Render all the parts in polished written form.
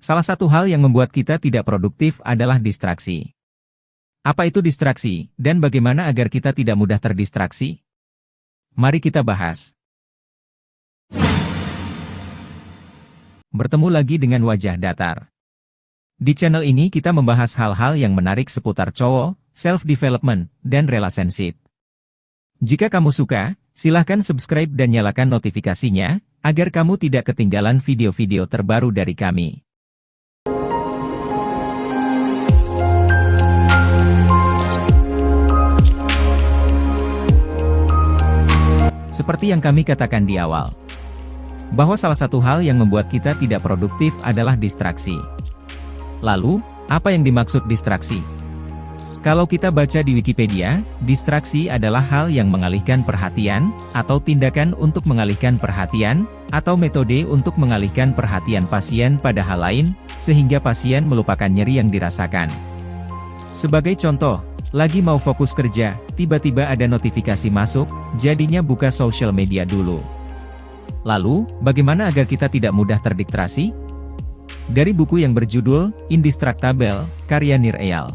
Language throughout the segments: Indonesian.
Salah satu hal yang membuat kita tidak produktif adalah distraksi. Apa itu distraksi, dan bagaimana agar kita tidak mudah terdistraksi? Mari kita bahas. Bertemu lagi dengan wajah datar. Di channel ini kita membahas hal-hal yang menarik seputar cowok, self-development, dan relationship. Jika kamu suka, silahkan subscribe dan nyalakan notifikasinya, agar kamu tidak ketinggalan video-video terbaru dari kami. Seperti yang kami katakan di awal, bahwa salah satu hal yang membuat kita tidak produktif adalah distraksi. Lalu, apa yang dimaksud distraksi? Kalau kita baca di Wikipedia, distraksi adalah hal yang mengalihkan perhatian, atau tindakan untuk mengalihkan perhatian, atau metode untuk mengalihkan perhatian pasien pada hal lain, sehingga pasien melupakan nyeri yang dirasakan. Sebagai contoh, lagi mau fokus kerja, tiba-tiba ada notifikasi masuk, jadinya buka sosial media dulu. Lalu, bagaimana agar kita tidak mudah terdistraksi? Dari buku yang berjudul Indistractable, karya Nir Eyal,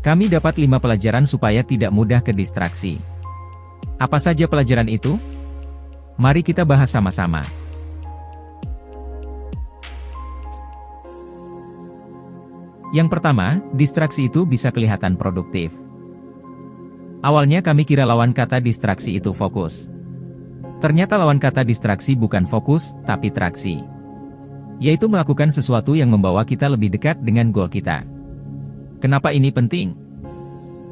kami dapat 5 pelajaran supaya tidak mudah kedistraksi. Apa saja pelajaran itu? Mari kita bahas sama-sama. Yang pertama, distraksi itu bisa kelihatan produktif. Awalnya kami kira lawan kata distraksi itu fokus. Ternyata lawan kata distraksi bukan fokus, tapi traksi. Yaitu melakukan sesuatu yang membawa kita lebih dekat dengan goal kita. Kenapa ini penting?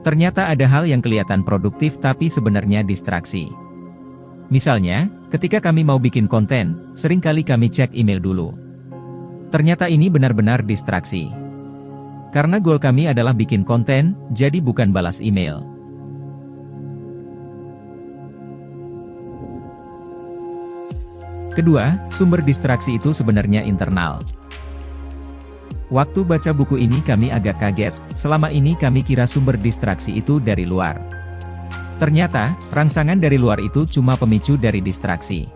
Ternyata ada hal yang kelihatan produktif tapi sebenarnya distraksi. Misalnya, ketika kami mau bikin konten, seringkali kami cek email dulu. Ternyata ini benar-benar distraksi. Karena goal kami adalah bikin konten, jadi bukan balas email. Kedua, sumber distraksi itu sebenarnya internal. Waktu baca buku ini kami agak kaget, selama ini kami kira sumber distraksi itu dari luar. Ternyata, rangsangan dari luar itu cuma pemicu dari distraksi.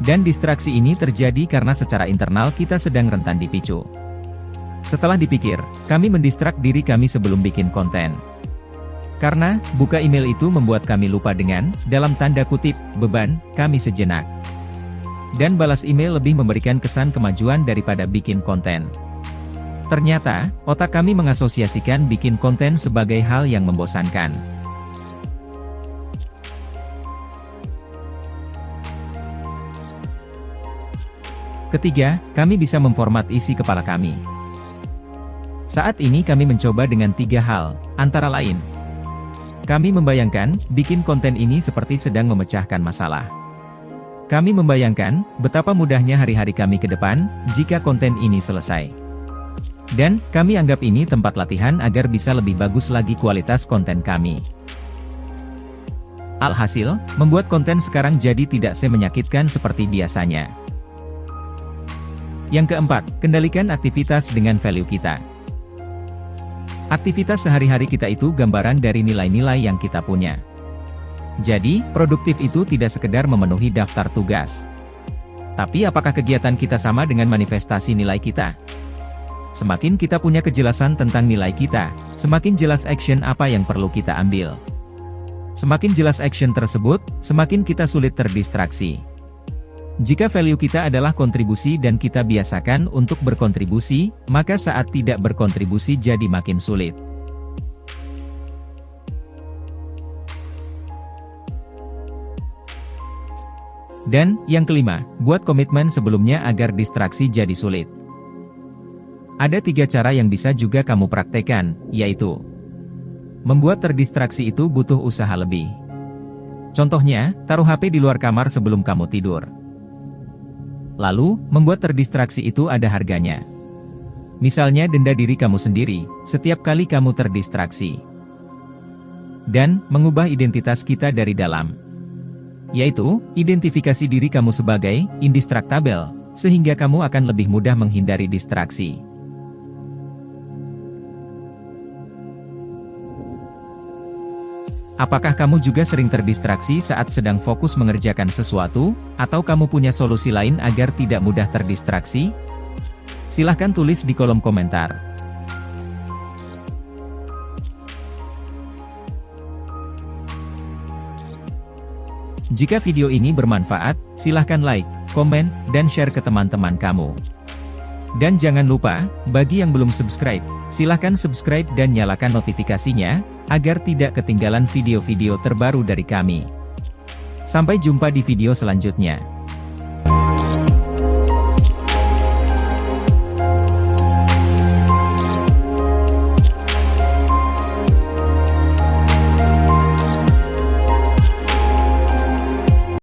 Dan distraksi ini terjadi karena secara internal kita sedang rentan dipicu. Setelah dipikir, kami mendistrak diri kami sebelum bikin konten. Karena, buka email itu membuat kami lupa dengan, dalam tanda kutip, beban, kami sejenak. Dan balas email lebih memberikan kesan kemajuan daripada bikin konten. Ternyata, otak kami mengasosiasikan bikin konten sebagai hal yang membosankan. Ketiga, kami bisa memformat isi kepala kami. Saat ini kami mencoba dengan 3 hal, antara lain. Kami membayangkan, bikin konten ini seperti sedang memecahkan masalah. Kami membayangkan, betapa mudahnya hari-hari kami ke depan, jika konten ini selesai. Dan, kami anggap ini tempat latihan agar bisa lebih bagus lagi kualitas konten kami. Alhasil, membuat konten sekarang jadi tidak semenyakitkan seperti biasanya. Yang keempat, kendalikan aktivitas dengan value kita. Aktivitas sehari-hari kita itu gambaran dari nilai-nilai yang kita punya. Jadi, produktif itu tidak sekedar memenuhi daftar tugas. Tapi apakah kegiatan kita sama dengan manifestasi nilai kita? Semakin kita punya kejelasan tentang nilai kita, semakin jelas action apa yang perlu kita ambil. Semakin jelas action tersebut, semakin kita sulit terdistraksi. Jika value kita adalah kontribusi dan kita biasakan untuk berkontribusi, maka saat tidak berkontribusi jadi makin sulit. Dan, yang kelima, buat komitmen sebelumnya agar distraksi jadi sulit. Ada 3 cara yang bisa juga kamu praktekkan, yaitu membuat terdistraksi itu butuh usaha lebih. Contohnya, taruh HP di luar kamar sebelum kamu tidur. Lalu, membuat terdistraksi itu ada harganya. Misalnya denda diri kamu sendiri, setiap kali kamu terdistraksi. Dan, mengubah identitas kita dari dalam. Yaitu, identifikasi diri kamu sebagai indistractable, sehingga kamu akan lebih mudah menghindari distraksi. Apakah kamu juga sering terdistraksi saat sedang fokus mengerjakan sesuatu, atau kamu punya solusi lain agar tidak mudah terdistraksi? Silahkan tulis di kolom komentar. Jika video ini bermanfaat, silahkan like, komen, dan share ke teman-teman kamu. Dan jangan lupa, bagi yang belum subscribe, silahkan subscribe dan nyalakan notifikasinya, agar tidak ketinggalan video-video terbaru dari kami. Sampai jumpa di video selanjutnya.